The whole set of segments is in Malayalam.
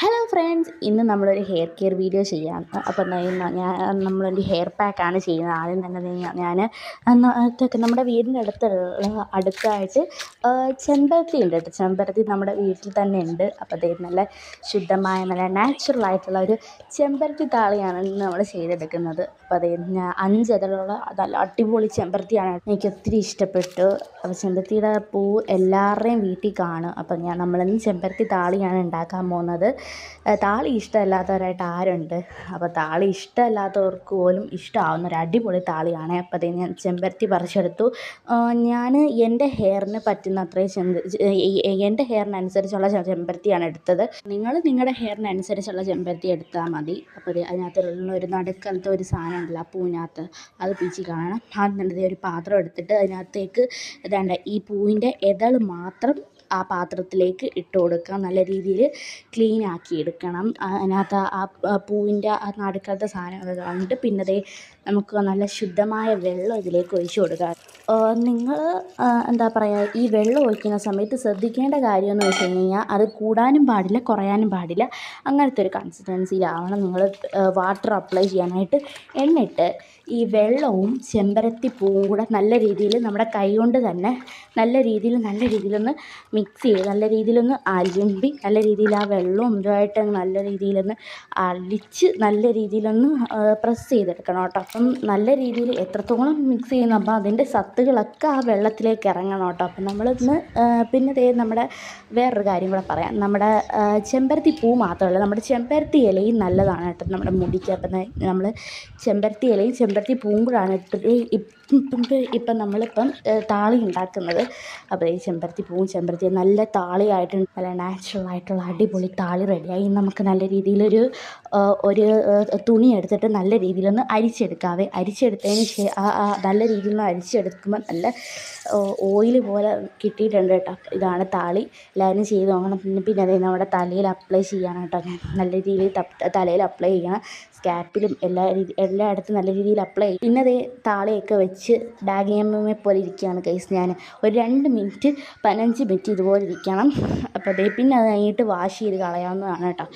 ഹലോ ഫ്രണ്ട്സ്, ഇന്ന് നമ്മളൊരു ഹെയർ കെയർ വീഡിയോ ചെയ്യാം. അപ്പം നമ്മളൊരു ഹെയർ പാക്കാണ് ചെയ്യുന്നത്. ആദ്യം തന്നെ ഞാൻ നമ്മുടെ വീടിൻ്റെ അടുത്തായിട്ട് ചെമ്പരത്തി ഉണ്ട് കേട്ടോ. ചെമ്പരത്തി നമ്മുടെ വീട്ടിൽ തന്നെ ഉണ്ട്. അപ്പോൾ അതേ നല്ല ശുദ്ധമായ നല്ല നാച്ചുറലായിട്ടുള്ള ഒരു ചെമ്പരത്തി താളിയാണ് ഇന്ന് നമ്മൾ ചെയ്തെടുക്കുന്നത്. അപ്പോൾ അതേ 5 ഇതളുള്ള നല്ല അടിപൊളി ചെമ്പരത്തിയാണ്. എനിക്ക് ഒത്തിരി ഇഷ്ടപ്പെട്ടു. അപ്പോൾ ചെമ്പരത്തിയുടെ പൂ എല്ലാവരുടെയും വീട്ടിൽ കാണും. അപ്പം നമ്മളിന്ന് ചെമ്പരത്തി താളിയാണ് ഉണ്ടാക്കാൻ പോകുന്നത്. താളി ഇഷ്ടമല്ലാത്തവരായിട്ട് ആരുണ്ട്? അപ്പോൾ താളി ഇഷ്ടമല്ലാത്തവർക്ക് പോലും ഇഷ്ടമാവുന്ന ഒരു അടിപൊളി താളിയാണ്. അപ്പോൾ അതേ ഞാൻ ചെമ്പരത്തി പറിച്ചെടുത്തു. ഞാൻ എൻ്റെ ഹെയറിന് പറ്റുന്ന അത്രയും എൻ്റെ ഹെയറിനനുസരിച്ചുള്ള ചെമ്പരത്തിയാണ് എടുത്തത്. നിങ്ങൾ നിങ്ങളുടെ ഹെയറിനനുസരിച്ചുള്ള ചെമ്പരത്തി എടുത്താൽ മതി. അപ്പോൾ അതിനകത്തുള്ള ഒരു നടുക്കലത്തെ ഒരു സാധനം ഉണ്ടല്ലോ, ആ പൂവിനകത്ത് അത് പീച്ചി കാണണം. അതിനകത്ത് ഒരു പാത്രം എടുത്തിട്ട് അതിനകത്തേക്ക് ഈ പൂവിൻ്റെ ഇതൾ മാത്രം ആ പാത്രത്തിലേക്ക് ഇട്ട് കൊടുക്കുക. നല്ല രീതിയിൽ ക്ലീൻ ആക്കി എടുക്കണം. അതിനകത്ത് ആ പൂവിൻ്റെ ആ നടുക്കലത്തെ സാധനമൊക്കെ കളഞ്ഞിട്ട് പിന്നെ നമുക്ക് നല്ല ശുദ്ധമായ വെള്ളം ഇതിലേക്ക് ഒഴിച്ച് കൊടുക്കുക. നിങ്ങൾ എന്താ പറയുക, ഈ വെള്ളം ഒഴിക്കുന്ന സമയത്ത് ശ്രദ്ധിക്കേണ്ട കാര്യമെന്ന് വെച്ച് കഴിഞ്ഞാൽ അത് കൂടാനും പാടില്ല, കുറയാനും പാടില്ല. അങ്ങനത്തെ ഒരു കൺസിസ്റ്റൻസിയിലാവണം നിങ്ങൾ വാട്ടർ അപ്ലൈ ചെയ്യാനായിട്ട്. എന്നിട്ട് ഈ വെള്ളവും ചെമ്പരത്തി പൂവും കൂടെ നല്ല രീതിയിൽ നമ്മുടെ കൈ കൊണ്ട് തന്നെ നല്ല രീതിയിലൊന്ന് മിക്സ് ചെയ്ത് നല്ല രീതിയിലൊന്ന് അലുമ്പി നല്ല രീതിയിൽ ആ വെള്ളവും ഇതുമായിട്ട് നല്ല രീതിയിലൊന്ന് അലിച്ച് നല്ല രീതിയിലൊന്ന് പ്രസ് ചെയ്തെടുക്കണം കേട്ടോ. അപ്പം നല്ല രീതിയിൽ എത്രത്തോളം മിക്സ് ചെയ്യുന്നു അപ്പോൾ അതിൻ്റെ സത്തുകളൊക്കെ ആ വെള്ളത്തിലേക്ക് ഇറങ്ങണം കേട്ടോ. അപ്പം നമ്മളിന്ന് പിന്നെ നമ്മുടെ വേറൊരു കാര്യം കൂടെ പറയാം. നമ്മുടെ ചെമ്പരത്തി പൂ മാത്രമല്ല, നമ്മുടെ ചെമ്പരത്തി ഇലയും നല്ലതാണ് കേട്ടോ നമ്മുടെ മുടിക്ക്. അപ്പം നമ്മൾ ചെമ്പരത്തി ഇലയും ചെമ്പരത്തി പൂവും കൂടാണ് ഇട്ടിട്ട് ഇപ്പം നമ്മളിപ്പം താളി ഉണ്ടാക്കുന്നത്. അപ്പോൾ ഈ ചെമ്പരത്തി പൂവും ചെമ്പരത്തി നല്ല താളിയായിട്ട് നല്ല നാച്ചുറലായിട്ടുള്ള അടിപൊളി താളി റെഡിയായി. നമുക്ക് നല്ല രീതിയിലൊരു തുണി എടുത്തിട്ട് നല്ല രീതിയിലൊന്ന് അരിച്ചെടുക്കാവേ. അരിച്ചെടുത്തതിന് നല്ല രീതിയിലൊന്ന് അരിച്ചെടുക്കുമ്പോൾ നല്ല ഓയിൽ പോലെ കിട്ടിയിട്ടുണ്ട് കേട്ടോ. ഇതാണ് താളി. എല്ലാവരും ചെയ്ത് നോക്കണം. പിന്നെ അതേ നമ്മുടെ തലയിൽ അപ്ലൈ ചെയ്യണം കേട്ടോ. നല്ല രീതിയിൽ തലയിൽ അപ്ലൈ ചെയ്യണം. സ്കാപ്പിലും എല്ലായിടത്തും നല്ല രീതിയിൽ അപ്ലൈ ചെയ്യും. പിന്നെ അതേ താളിയൊക്കെ വെച്ച് ഡാഗിയമ്മയെ പോലെ ഇരിക്കുകയാണ് ഗൈസ് ഞാൻ. ഒരു 2 മിനിറ്റ് 15 മിനിറ്റ് ഇതുപോലെ ഇരിക്കണം. അപ്പോൾ പിന്നെ അത് കഴിഞ്ഞിട്ട് വാഷ് ചെയ്ത് കളയാവുന്നതാണ് കേട്ടോ.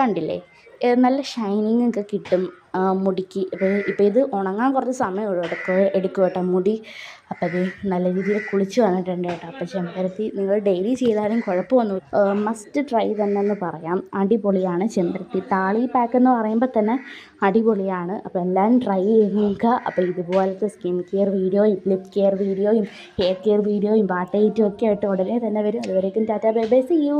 കണ്ടില്ലേ, നല്ല ഷൈനിങ് ഒക്കെ കിട്ടും മുടിക്ക്. ഇപ്പോൾ ഇത് ഉണങ്ങാൻ കുറച്ച് സമയം എടുക്കും കേട്ടോ മുടി. അപ്പോൾ അത് നല്ല രീതിയിൽ കുളിച്ച് വന്നിട്ടുണ്ട് കേട്ടോ. അപ്പോൾ ചെമ്പരത്തി നിങ്ങൾ ഡെയിലി ചെയ്താലും കുഴപ്പമൊന്നുമില്ല. മസ്റ്റ് ട്രൈ തന്നെ എന്ന് പറയാം. അടിപൊളിയാണ് ചെമ്പരത്തി താളി പാക്ക് എന്ന് പറയുമ്പോൾ തന്നെ അടിപൊളിയാണ്. അപ്പോൾ എല്ലാവരും ട്രൈ ചെയ്ത് നോക്കുക. അപ്പോൾ ഇതുപോലത്തെ സ്കിൻ കെയർ വീഡിയോയും ലിപ് കെയർ വീഡിയോയും ഹെയർ കെയർ വീഡിയോയും പാട്ടേറ്റും ഒക്കെ ആയിട്ട് ഉടനെ തന്നെ വരും. അതുവരേക്കും tata bye bye, see U.